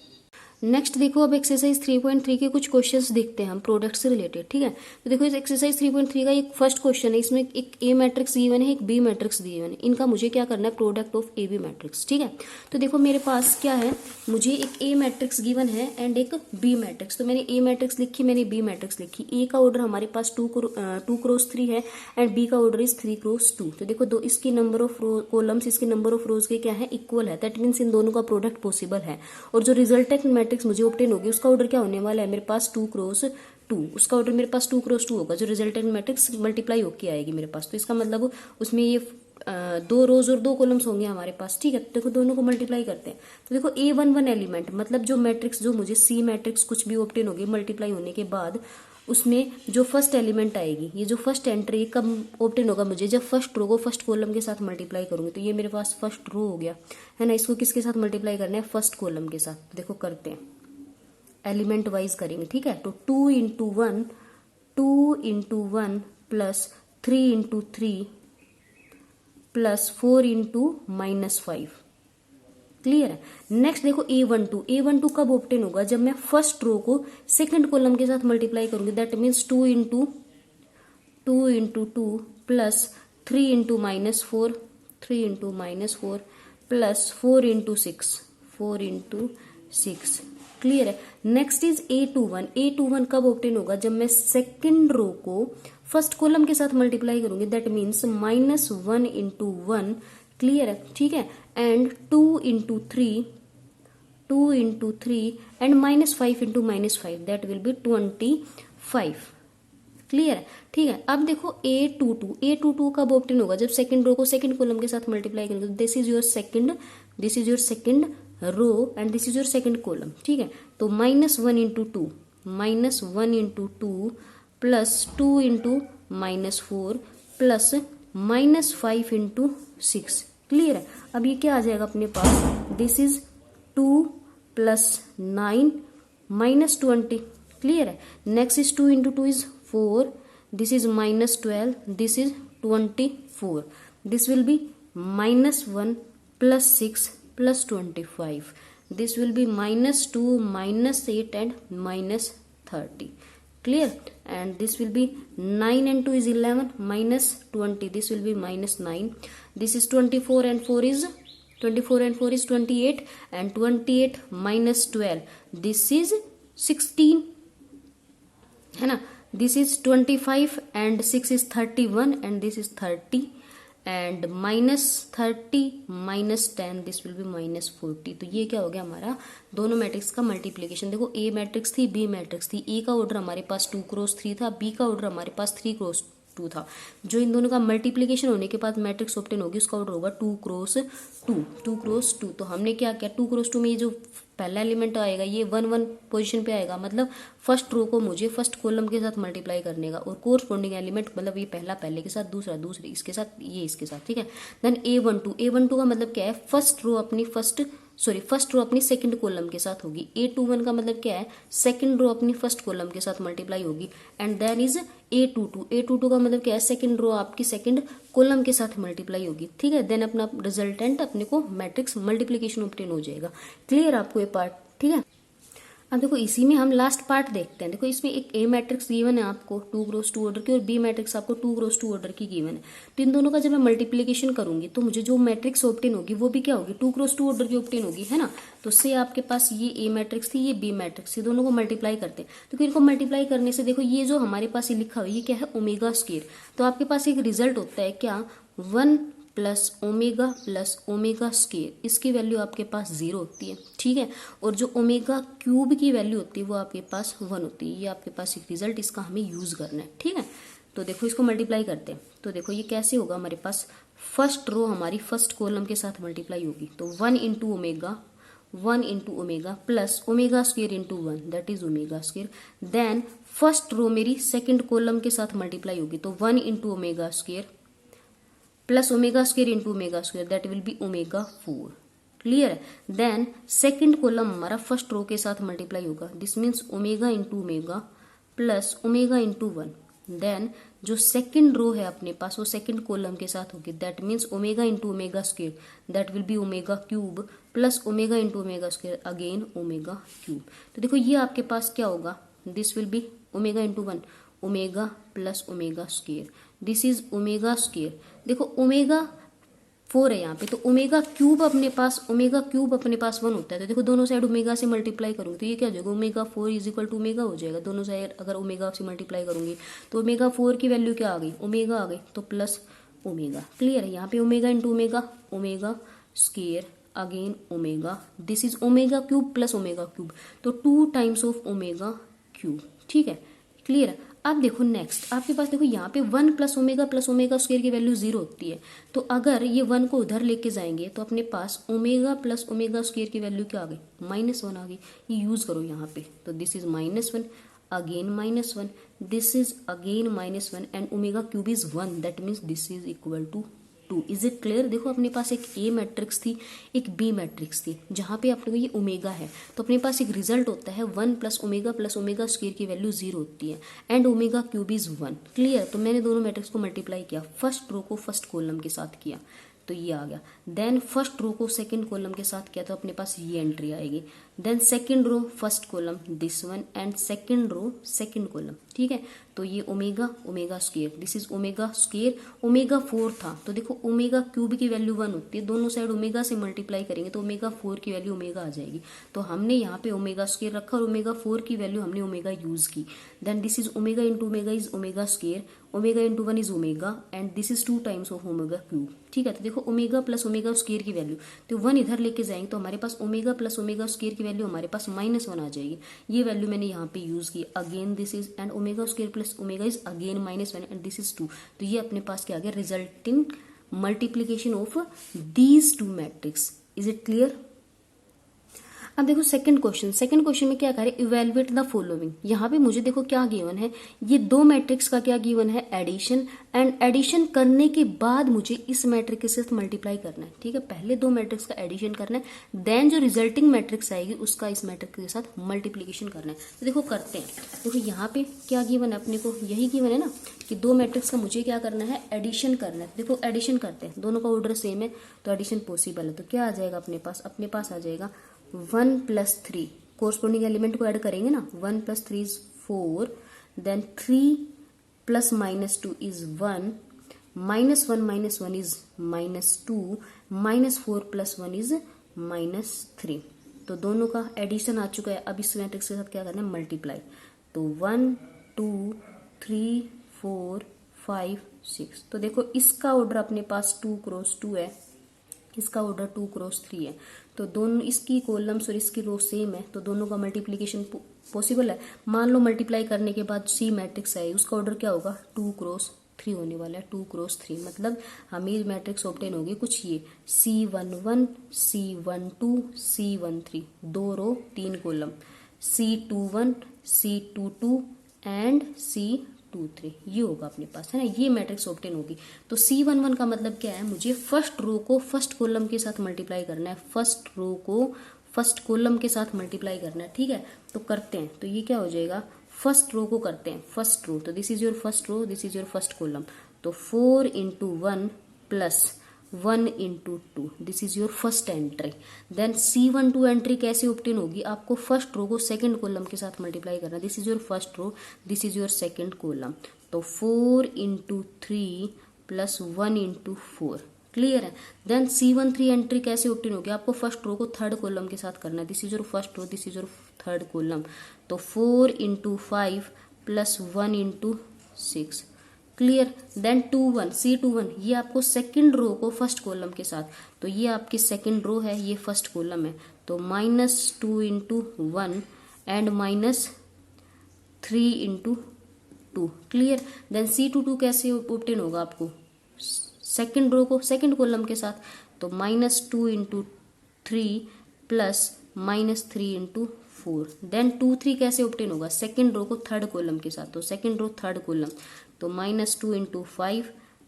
नेक्स्ट देखो, अब एक्सरसाइज 3.3 के कुछ क्वेश्चंस देखते हैं हम प्रोडक्ट से रिलेटेड, ठीक है। तो देखो इस एक्सरसाइज 3.3 का एक फर्स्ट क्वेश्चन है, इसमें एक ए मैट्रिक्स गिवन है, एक बी मैट्रिक्स गिवन है, इनका मुझे क्या करना है, product of A B matrix, ठीक है। तो देखो मेरे पास क्या है, मुझे एक ए मैट्रिक्स गिवन है एंड एक बी मैट्रिक्स। तो मैंने ए मैट्रिक्स लिखी, मैंने बी मैट्रिक्स लिखी। ए का ऑर्डर हमारे पास 2x3 है एंड बी का ऑर्डर इज 3x2। तो देखो दो इसकी नंबर ऑफ कॉलम्स, इसके नंबर ऑफ रोज के क्या है, इक्वल है, दैट मीन्स इन दोनों का प्रोडक्ट पॉसिबल है। और जो रिजल्टेंट मैट्रिक्स मुझे ऑब्टेन होगी उसका ऑर्डर क्या होने वाला है, मेरे पास 2x2, उसका ऑर्डर मेरे पास 2x2 होगा, जो रिजल्टेंट मैट्रिक्स मल्टीप्लाई होके आएगी मेरे पास। तो इसका मतलब उसमें ये दो रोज और दो कॉलम्स होंगे हमारे पास, ठीक है। देखो दोनों को मल्टीप्लाई करते हैं, तो देखो A11 एलिमेंट, मतलब जो मैट्रिक्स, जो मुझे सी मैट्रिक्स कुछ भी ऑब्टेन होगी मल्टीप्लाई होने के बाद, उसमें जो फर्स्ट एलिमेंट आएगी, ये जो फर्स्ट एंट्री कब ऑब्टेन होगा मुझे, जब फर्स्ट रो को फर्स्ट कॉलम के साथ मल्टीप्लाई करूंगी। तो ये मेरे पास फर्स्ट रो हो गया है ना, इसको किसके साथ मल्टीप्लाई करना है, फर्स्ट कॉलम के साथ। तो देखो करते हैं, एलिमेंट वाइज करेंगे, ठीक है। तो 2 into one plus 3 into 3 plus 4 into -5। Clear है। नेक्स्ट देखो A12 कब ऑब्टेन होगा, जब मैं फर्स्ट रो को सेकंड कॉलम के साथ मल्टीप्लाई करूंगी, that means 2 into 2 plus 3 into -4 plus 4 into 6। Clear है। नेक्स्ट इज A21 कब ऑब्टेन होगा, जब मैं सेकंड रो को फर्स्ट कॉलम के साथ मल्टीप्लाई करूंगी, दैट मीन्स -1 इंटू 1। क्लियर है, ठीक है। And 2 into 3 and -5 into -5, that will B 25। Clear है, ठीक है। अब देखो A22 कब ऑब्टेन होगा, जब सेकंड रो को सेकंड कॉलम के साथ मल्टीप्लाई करेंगे। This is your second row and this is your second column, ठीक है। तो -1 into 2 plus 2 into -4 plus -5 into 6। Clear है। अब ये क्या आ जाएगा अपने पास, दिस इज 2 प्लस 9 -20। क्लियर है। Next is 2 into 2 is 4, this is -12, this is 24, this will be -1 plus 6 plus 25, this will be -2 -8 and -30. Clear. And this will be 9 and 2 is 11 -20, this will be -9. This is 24 and 4 is 28 and 28 minus 12, this is 16 है ना। This is 25 and 6 is 31 and this is 30 and -30 -10, this will B -40। तो ये क्या हो गया हमारा दोनों matrix का मल्टीप्लीकेशन। देखो ए मैट्रिक्स थी, बी मैट्रिक्स थी, ए का ऑर्डर हमारे पास 2x3 था, बी का ऑर्डर हमारे पास 3x2 था। जो इन दोनों का मल्टीप्लीकेशन होने के बाद मैट्रिक्स ऑब्टेन होगी उसका ऑर्डर होगा 2x2। तो हमने क्या किया, 2x2 में ये जो पहला एलिमेंट आएगा ये 1 पोजीशन पे आएगा, मतलब फर्स्ट रो को मुझे फर्स्ट कॉलम के साथ मल्टीप्लाई करने का, और कोरस्पॉन्डिंग एलिमेंट मतलब ये पहला पहले के साथ, दूसरा दूसरे इसके साथ, ये इसके साथ, ठीक है। देन A12 का मतलब क्या है, फर्स्ट रो अपनी सेकंड कॉलम के साथ होगी। A21 का मतलब क्या है, सेकंड रो अपनी फर्स्ट कॉलम के साथ मल्टीप्लाई होगी। एंड देन इज A22 का मतलब क्या है, सेकंड रो आपकी सेकंड कॉलम के साथ मल्टीप्लाई होगी, ठीक है। देन अपना रिजल्टेंट अपने को मैट्रिक्स मल्टीप्लीकेशन ऑब्टेन हो जाएगा। क्लियर आपको ये पार्ट, ठीक है। अब देखो इसी में हम लास्ट पार्ट देखते हैं। देखो इसमें एक ए मैट्रिक्स गिवन है आपको 2 क्रॉस 2 ऑर्डर की, और बी मैट्रिक्स आपको 2 क्रॉस 2 ऑर्डर की गिवन है। तो इन दोनों का जब मैं मल्टीप्लीकेशन करूंगी तो मुझे जो मैट्रिक्स ऑब्टेन होगी वो भी क्या होगी, 2 क्रॉस 2 ऑर्डर की ऑब्टेन होगी, है ना। तो से आपके पास ये ए मैट्रिक्स थी, ये बी मैट्रिक्स थी, दोनों को मल्टीप्लाई करते हैं। तो इनको मल्टीप्लाई करने से देखो ये जो हमारे पास ये लिखा हुआ है ये क्या है, ओमेगा स्क्वायर। तो आपके पास एक रिजल्ट होता है क्या, 1 प्लस ओमेगा स्क्वायर, इसकी वैल्यू आपके पास 0 होती है, ठीक है। और जो ओमेगा क्यूब की वैल्यू होती है वो आपके पास 1 होती है। ये आपके पास एक रिजल्ट, इसका हमें यूज करना है, ठीक है। तो देखो इसको मल्टीप्लाई करते हैं। तो देखो ये कैसे होगा, हमारे पास फर्स्ट रो हमारी फर्स्ट कॉलम के साथ मल्टीप्लाई होगी। तो 1 into omega plus omega square into 1 that is omega square. Then first row मेरी सेकेंड कॉलम के साथ मल्टीप्लाई होगी। तो 1 into omega square plus omega square into omega square that will be omega 4। Clear है। Then second column हमारा first row के साथ multiply होगा। This means omega into omega plus omega into 1। Then जो सेकंड रो है अपने पास वो सेकंड कॉलम के साथ होगी। That means omega into omega square that will be omega cube plus omega into omega square again omega cube. तो देखो ये आपके पास क्या होगा, this will be omega into 1 omega plus omega square, this is omega square. देखो omega 4 है यहाँ पे, तो ओमेगा क्यूब अपने पास 1 होता है। तो देखो दोनों साइड ओमेगा से मल्टीप्लाई करूंगी तो ये क्या हो जाएगा, omega 4 is equal to omega हो जाएगा। दोनों साइड अगर ओमेगा से मल्टीप्लाई करूंगी तो ओमेगा 4 की वैल्यू क्या आ गई, ओमेगा आ गई, तो प्लस ओमेगा। क्लियर है। यहाँ पे omega into omega square again omega, this is omega cube plus omega cube, तो 2 टाइम्स ऑफ ओमेगा क्यूब, ठीक है। क्लियर है। अब देखो नेक्स्ट आपके पास देखो यहाँ पे 1 प्लस ओमेगा स्क्वायर की वैल्यू 0 होती है। तो अगर ये 1 को उधर लेके जाएंगे तो अपने पास ओमेगा प्लस ओमेगा स्क्वायर की वैल्यू क्या आ गई, -1 आ गई। ये यूज करो यहाँ पे। तो this is -1 again -1, this is again -1 and omega cube is 1 that means this is equal to 2। Is it clear. देखो अपने पास एक ए मैट्रिक्स थी, एक बी मैट्रिक्स थी, जहां पे अपने को ये ओमेगा है तो अपने पास एक रिजल्ट होता है 1 प्लस ओमेगा स्क्वायर की वैल्यू 0 होती है and omega cube is 1। Clear. तो मैंने दोनों मैट्रिक्स को मल्टीप्लाई किया, फर्स्ट रो को फर्स्ट कॉलम के साथ किया तो ये आ गया। देन फर्स्ट रो को सेकंड कॉलम के साथ किया तो अपने पास ये एंट्री आएगी। Then second row first column this one and second row second column, ठीक है। तो ये omega square, this is omega square, omega 4 था तो देखो ओमेगा क्यूब की वैल्यू 1 होती है, दोनों साइड ओमेगा से मल्टीप्लाई करेंगे तो ओमेगा 4 की वैल्यू ओमेगा आ जाएगी। तो हमने यहाँ पे ओमेगा स्क्वायर रखा और ओमेगा 4 की वैल्यू हमने ओमेगा यूज की। Then this is omega into omega is omega square, omega into 1 is omega and this is 2 times of omega cube, ठीक है। तो देखो ओमेगा प्लस ओमेगा स्क्वायर की वैल्यू, तो 1 इधर लेके जाएंगे तो हमारे पास ओमेगा प्लस ओमेगा स्क्वायर की वैल्यू हमारे पास -1 आ जाएगी। ये वैल्यू मैंने यहाँ पे यूज की। Again this is and omega square plus omega is again -1 and this is 2। तो ये अपने पास क्या आ गया, resulting multiplication of these 2 matrix. Is it clear. अब देखो सेकंड क्वेश्चन में क्या करें, इवेलुएट द फॉलोइंग। यहाँ पे मुझे देखो क्या गिवन है, ये 2 मैट्रिक्स का क्या गिवन है, एडिशन, एंड एडिशन करने के बाद मुझे इस मैट्रिक्स के साथ मल्टीप्लाई करना है, ठीक है। पहले 2 मैट्रिक्स का एडिशन करना है, देन जो रिजल्टिंग मैट्रिक्स आएगी उसका इस मैट्रिक्स के साथ मल्टीप्लीकेशन करना है। तो देखो करते हैं। देखो यहाँ पे क्या गिवन है, अपने को यही गिवन है ना कि 2 मैट्रिक्स का मुझे क्या करना है, एडिशन करना है। देखो एडिशन करते हैं, दोनों का ऑर्डर सेम है तो एडिशन पॉसिबल है। तो क्या आ जाएगा अपने पास आ जाएगा 1 + 3, कोरस्पोंडिंग एलिमेंट को ऐड करेंगे ना, 1 + 3 is 4, then 3 + -2 is 1, -1 - 1 is -2, -4 + 1 is -3। तो दोनों का एडिशन आ चुका है। अब इस मैट्रिक्स के साथ क्या करना है, मल्टीप्लाई। तो 1 2 3 4 5 6। तो देखो इसका ऑर्डर अपने पास 2 × 2 है, इसका ऑर्डर 2 × 3 है। तो दोनों इसकी कॉलम्स और इसकी रो सेम है तो दोनों का मल्टीप्लिकेशन पॉसिबल है। मान लो मल्टीप्लाई करने के बाद सी मैट्रिक्स आई, उसका ऑर्डर क्या होगा, 2 × 3 होने वाला है। 2 × 3 मतलब हमें मैट्रिक्स ऑब्टेन होगी कुछ ये C11 C12 C13, 2 row 3 column, C21 C22 and C23, ये होगा अपने पास, है ना। ये मैट्रिक्स ऑब्टेन होगी। तो C11 का मतलब क्या है, मुझे फर्स्ट रो को फर्स्ट कॉलम के साथ मल्टीप्लाई करना है, फर्स्ट रो को फर्स्ट कॉलम के साथ मल्टीप्लाई करना है, ठीक है। तो करते हैं। तो ये क्या हो जाएगा, फर्स्ट रो को करते हैं, फर्स्ट रो। तो this is your first row, this is your first column. तो 4 × 1 + 1 into 2, this is your first entry. Then C12 entry कैसे ऑब्टेन होगी, आपको फर्स्ट रो को सेकंड कॉलम के साथ मल्टीप्लाई करना, this is your first row, this is your second column, तो 4 into 3 plus 1 into 4, clear है। देन C13 एंट्री कैसे ऑब्टेन होगी, आपको फर्स्ट रो को थर्ड कॉलम के साथ करना है, this is your first row, this is your third column, तो 4 into 5 plus 1 into 6, clear. Then 21 C21, ये आपको सेकंड रो को फर्स्ट कॉलम के साथ, तो ये आपकी सेकंड रो है, ये फर्स्ट कॉलम है, तो -2 into 1 and -3 into 2, clear. Then C22 कैसे ऑब्टेन होगा, आपको सेकंड रो को सेकंड कॉलम के साथ, तो -2 into 3 प्लस -3 into 4। देन 23 कैसे ऑब्टेन होगा, सेकंड रो को थर्ड कॉलम के साथ, तो सेकंड रो थर्ड कॉलम, तो -2 into 5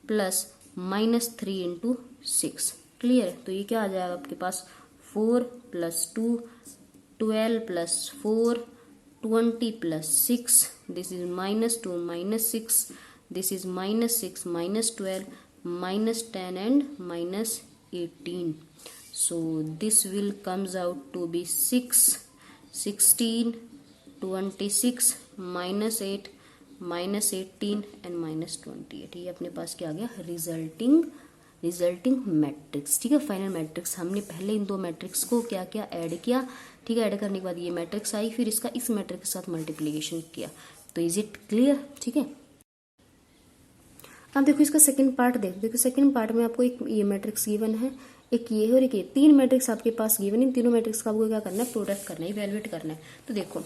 प्लस -3 into 6, क्लियर। तो ये क्या आ जाएगा आपके पास, 4 + 2 12 + 4 20 + 6, this is -2 -6, this is -6 -12 -10 and -18, so this will comes out to be 6 16 26 -8 -18 and -28, ये अपने पास क्या आ गया, रिजल्टिंग मैट्रिक्स, ठीक है। फाइनल मैट्रिक्स हमने पहले इन दो मैट्रिक्स को क्या क्या ऐड किया, ठीक है। ऐड करने के बाद ये मैट्रिक्स आई, फिर इसका इस मैट्रिक्स के साथ मल्टीप्लिकेशन किया, तो इज इट क्लियर, ठीक है। अब देखो इसका सेकंड पार्ट देखो सेकंड पार्ट में आपको एक ये मैट्रिक्स गिवन है, एक ये है और एक ये, तीन मैट्रिक्स आपके पास गिवन है, इन तीनों मैट्रिक्स का आपको क्या करना है, प्रोडक्ट करना है, इवैल्यूएट करना है। तो देखो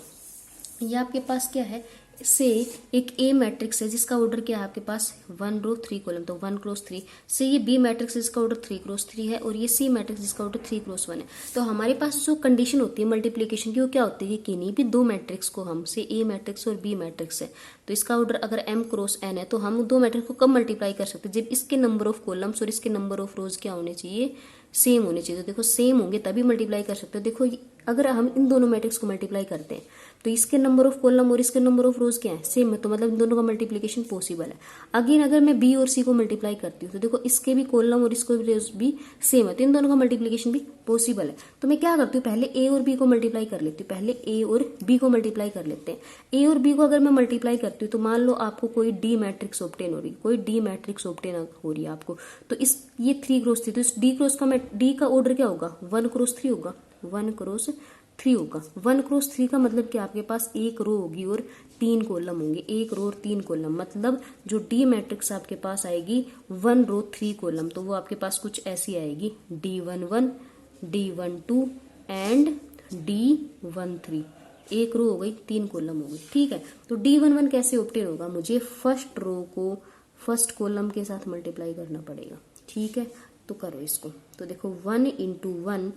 ये आपके पास क्या है, से एक ए मैट्रिक्स है जिसका ऑर्डर क्या है आपके पास 1 रो 3 कॉलम, तो 1 क्रॉस 3 से ये बी मैट्रिक्स जिसका ऑर्डर 3 क्रॉस 3 है, और ये सी मैट्रिक्स जिसका ऑर्डर 3 क्रॉस 1 है। तो हमारे पास जो कंडीशन होती है मल्टीप्लीकेशन की, वो क्या होती है कि किन्हीं भी दो मैट्रिक्स को हम से ए मैट्रिक्स और बी मैट्रिक्स है, तो इसका ऑर्डर अगर m क्रॉस n है, तो हम दो मैट्रिक्स को कब मल्टीप्लाई कर सकते हैं, जब इसके नंबर ऑफ कॉलम्स और इसके नंबर ऑफ रोज क्या होने चाहिए, सेम होने चाहिए। तो देखो सेम होंगे तभी मल्टीप्लाई कर सकते हो। देखो अगर हम इन दोनों मैट्रिक्स को मल्टीप्लाई करते हैं, तो इसके नंबर ऑफ कॉलम और इसके नंबर ऑफ रोज क्या है, सेम है, तो मतलब इन दोनों का मल्टीप्लिकेशन पॉसिबल है। अगेन अगर मैं बी और सी को मल्टीप्लाई करती हूँ, तो देखो इसके भी कॉलम और इसको भी रोज भी सेम है, तो इन दोनों का मल्टीप्लिकेशन भी पॉसिबल है। तो मैं क्या करती हूँ, पहले ए और बी को मल्टीप्लाई कर लेती हूँ, पहले ए और बी को मल्टीप्लाई कर लेते हैं। ए और बी को अगर मैं मल्टीप्लाई करती हूँ, तो मान लो आपको कोई डी मैट्रिक्स ऑब्टेन हो रही, कोई डी मैट्रिक्स ऑब्टेन हो रही है आपको, तो इस ये 3 क्रॉस 3, तो इस डी का ऑर्डर क्या होगा, 1 क्रॉस 3 होगा, 1 क्रॉस 3 होगा। 1 क्रॉस 3 का मतलब कि आपके पास एक रो होगी और 3 कॉलम होंगे, एक रो और 3 कॉलम, मतलब जो डी मैट्रिक्स आपके पास आएगी 1 रो 3 कॉलम, तो वो आपके पास कुछ ऐसी आएगी, D11 D12 एंड D13, एक रो हो गई 3 कॉलम हो गई, ठीक है। तो D11 कैसे ऑब्टेन होगा, मुझे फर्स्ट रो को फर्स्ट कॉलम के साथ मल्टीप्लाई करना पड़ेगा, ठीक है। तो करो इसको, तो देखो 1 into 1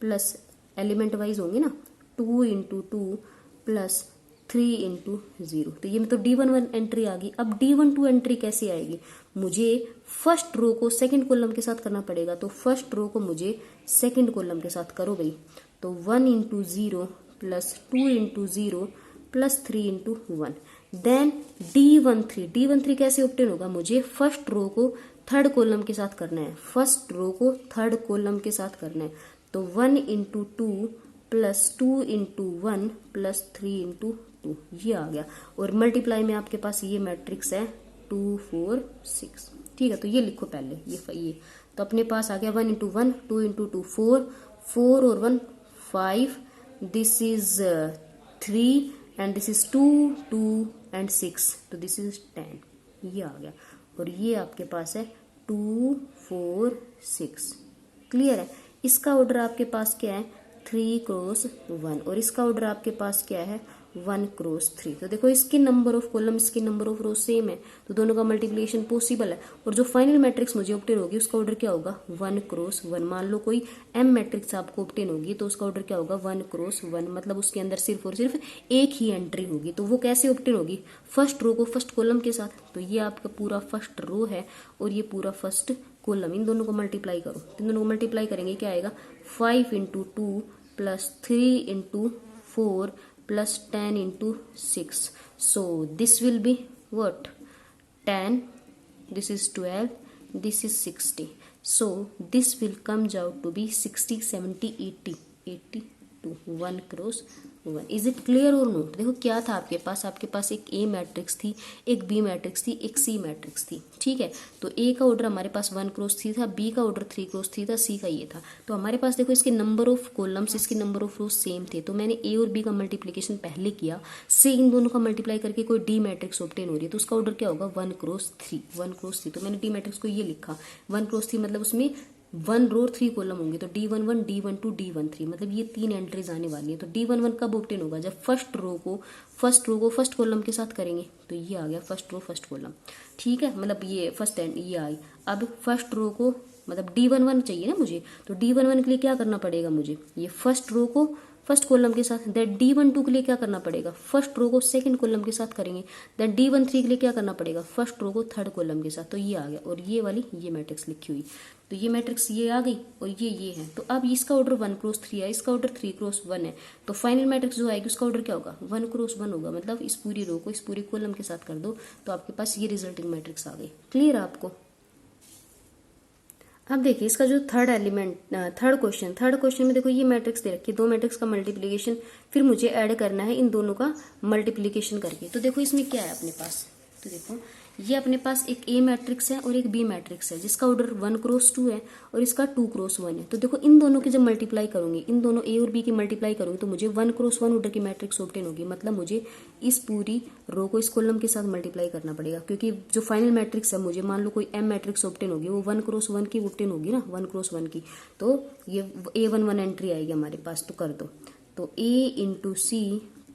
प्लस एलिमेंट वाइज होंगे ना, 2 into 2 प्लस 3 into 0, तो ये मतलब D11 एंट्री आ गई। अब D12 एंट्री कैसे आएगी, मुझे फर्स्ट रो को सेकंड कॉलम के साथ करना पड़ेगा, तो फर्स्ट रो को मुझे सेकंड कॉलम के साथ करो भाई, तो 1 into 0 plus 2 into 0 plus 3 into 1। Then D13 कैसे ऑब्टेन होगा, मुझे फर्स्ट रो को थर्ड कॉलम के साथ करना है, फर्स्ट रो को थर्ड कॉलम के साथ करना है, तो 1 into 2 plus 2 into 1 plus 3 into 2, ये आ गया। और मल्टीप्लाई में आपके पास ये मैट्रिक्स है 2 4 6, ठीक है। तो ये लिखो पहले, ये तो अपने पास आ गया 1 into 1 2 into 2 4 4 और 1 5, this is 3 and this is 2 2 and 6, तो दिस इज 10, ये आ गया। और ये आपके पास है 2 4 6, क्लियर है। इसका ऑर्डर आपके पास क्या है 3 क्रॉस 1, और इसका ऑर्डर आपके पास क्या है 1 क्रॉस 3। तो देखो इसके नंबर ऑफ कॉलम इसके नंबर ऑफ रो सेम है, तो दोनों का मल्टीप्लिकेशन पॉसिबल है। और जो फाइनल मैट्रिक्स मुझे ऑब्टेन होगी उसका ऑर्डर क्या होगा 1 क्रॉस 1। मान लो कोई एम मैट्रिक्स आपको ऑब्टेन होगी, तो उसका ऑर्डर क्या होगा 1 क्रॉस 1, मतलब उसके अंदर सिर्फ और सिर्फ एक ही एंट्री होगी। तो वो कैसे ऑब्टेन होगी, फर्स्ट रो को फर्स्ट कॉलम के साथ, तो ये आपका पूरा फर्स्ट रो है और ये पूरा फर्स्ट कॉलम, इन दोनों को मल्टीप्लाई करो, इन दोनों को मल्टीप्लाई करेंगे क्या आएगा 5 into 2 plus 3 into 4 plus 10 into 6, so this will be what 10, this is 12, this is 60, So this will comes out to be 60, 70, 80, 82, 1 cross 1. Is it clear और नोट? देखो क्या था आपके पास एक ए मैट्रिक्स थी, एक बी मैट्रिक्स थी, एक सी मैट्रिक्स थी, ठीक है। तो ए का ऑर्डर हमारे पास 1 क्रॉस 3 था, बी का ऑर्डर 3 क्रॉस 3 था, सी का ये था। तो हमारे पास देखो इसके नंबर ऑफ कॉलम्स, इसके नंबर ऑफ रोज सेम थे। तो मैंने ए और बी का मल्टीप्लीकेशन पहले किया, से इन दोनों का मल्टीप्लाई करके कोई डी मैट्रिक्स ऑब्टेन हो रही है, तो उसका ऑर्डर क्या होगा 1 क्रॉस 3, 1 क्रॉस 3। तो मैंने डी मैट्रिक्स को ये लिखा 1 क्रॉस 3, मतलब उसमें 1 रो 3 कॉलम होंगे, तो D11, D12, D13, मतलब ये 3 एंट्रीज आने वाली है। तो D11 कब ऑब्टेन होगा? जब फर्स्ट रो को फर्स्ट कॉलम के साथ करेंगे। तो ये आ गया फर्स्ट रो फर्स्ट कॉलम, ठीक है, मतलब ये फर्स्ट एंड ये आई। अब फर्स्ट रो को मतलब D11 चाहिए ना मुझे, तो D11 के लिए क्या करना पड़ेगा मुझे? ये फर्स्ट रो को फर्स्ट कॉलम के साथ। दैट D12 के लिए क्या करना पड़ेगा? फर्स्ट रो को सेकंड कॉलम के साथ करेंगे। दैट D13 के लिए क्या करना पड़ेगा? फर्स्ट रो को थर्ड कॉलम के साथ। तो ये आ गया, और ये वाली ये मैट्रिक्स लिखी हुई, तो ये मैट्रिक्स ये आ गई, और ये है। तो अब इसका ऑर्डर 1 क्रॉस 3 है, इसका ऑर्डर 3 क्रॉस 1 है। तो फाइनल मैट्रिक्स जो आएगी उसका ऑर्डर क्या होगा? 1 क्रॉस 1 होगा। मतलब इस पूरी रो को इस पूरी कॉलम के साथ कर दो, तो आपके पास ये रिजल्टिंग मैट्रिक्स आ गई। क्लियर है आपको? अब देखिए इसका जो थर्ड क्वेश्चन में देखो ये मैट्रिक्स दे रखी है, 2 मैट्रिक्स का मल्टीप्लीकेशन, फिर मुझे ऐड करना है इन दोनों का मल्टीप्लीकेशन करके। तो देखो इसमें क्या है अपने पास, तो देखो ये अपने पास एक ए मैट्रिक्स है और एक बी मैट्रिक्स है, जिसका ऑर्डर 1 क्रॉस 2 है और इसका 2 क्रॉस 1 है। तो देखो इन दोनों की जब मल्टीप्लाई करूंगी, इन दोनों ए और बी की मल्टीप्लाई करूंगी, तो मुझे 1 क्रॉस 1 ऑर्डर की मैट्रिक्स ऑब्टेन होगी। मतलब मुझे इस पूरी रो को इस कॉलम के साथ मल्टीप्लाई करना पड़ेगा, क्योंकि जो फाइनल मैट्रिक्स है, मुझे मान लो कोई एम मैट्रिक्स ऑब्टेन होगी, वो 1 क्रॉस 1 की ऑब्टेन होगी ना, 1 क्रॉस 1 की। तो ये A11 एंट्री आएगी हमारे पास, तो कर दो। तो A into C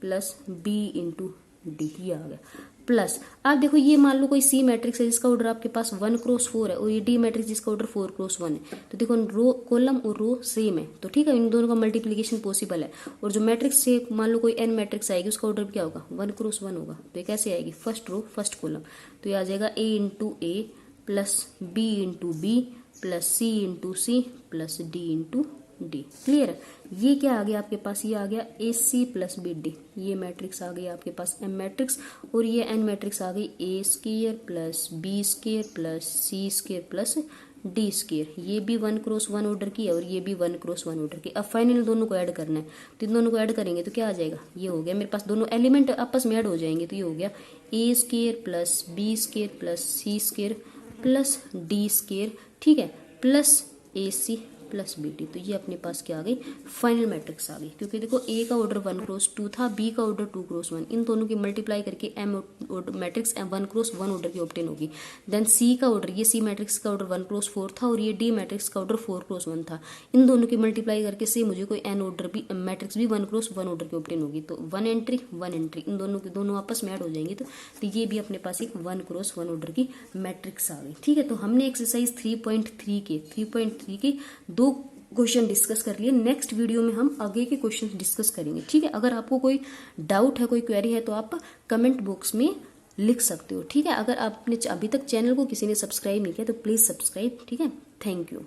plus B into D, ये आ गया। प्लस आप देखो ये मान लो कोई सी मैट्रिक्स है जिसका ऑर्डर आपके पास 1 क्रॉस 4 है, और ये डी मैट्रिक्स जिसका ऑर्डर 4 क्रॉस 1 है। तो देखो रो कॉलम और रो सेम है, तो ठीक है, इन दोनों का मल्टीप्लीकेशन पॉसिबल है। और जो मैट्रिक्स से मान लो कोई एन मैट्रिक्स आएगी, उसका ऑर्डर क्या होगा? 1 क्रॉस 1 होगा। तो ये कैसे आएगी? First row first column. तो ये आ जाएगा A into A plus B into B plus C into C plus D into D. Clear है? ये क्या आ गया आपके पास? ये आ गया ए सी प्लस बी डी। ये मैट्रिक्स आ गई आपके पास एम मैट्रिक्स, और ये एन मैट्रिक्स आ गई A square plus B square plus C square plus D square. ये भी 1 क्रॉस 1 ऑर्डर की है और ये भी 1 क्रॉस 1 ऑर्डर की। अब फाइनल दोनों को ऐड करना है, तो इन दोनों को ऐड करेंगे तो क्या आ जाएगा? ये हो गया मेरे पास, दोनों एलिमेंट आपस में ऐड हो जाएंगे, तो ये हो गया A square plus B square plus C square plus D square, ठीक है, plus A C plus B D. तो ये अपने पास क्या आ गई? फाइनल मैट्रिक्स आ गई, क्योंकि देखो ए का ऑर्डर 1 क्रॉस 2 था, बी का ऑर्डर 2 क्रॉस 1, इन दोनों की मल्टीप्लाई करके एम मैट्रिक्स 1 क्रॉस 1 ऑर्डर की ऑब्टेन होगी। देन सी का ऑर्डर, ये सी मैट्रिक्स का ऑर्डर 1 क्रॉस 4 था, और ये डी मैट्रिक्स का ऑर्डर 4 क्रॉस 1 था। इन दोनों की मल्टीप्लाई करके से मुझे कोई एन ऑर्डर भी मैट्रिक्स भी 1 क्रॉस 1 ऑर्डर की ऑब्टेन होगी। तो 1 एंट्री इन दोनों आपस में ऐड हो जाएंगे, तो ये भी अपने पास एक 1 क्रॉस 1 ऑर्डर की मैट्रिक्स आ गई। ठीक है, तो हमने एक्सरसाइज 3.3 के 2 क्वेश्चन डिस्कस कर लिए। नेक्स्ट वीडियो में हम आगे के क्वेश्चन डिस्कस करेंगे। ठीक है, अगर आपको कोई डाउट है, कोई क्वेरी है, तो आप कमेंट बॉक्स में लिख सकते हो। ठीक है, अगर आपने अभी तक चैनल को किसी ने सब्सक्राइब नहीं किया तो प्लीज सब्सक्राइब। ठीक है, थैंक यू।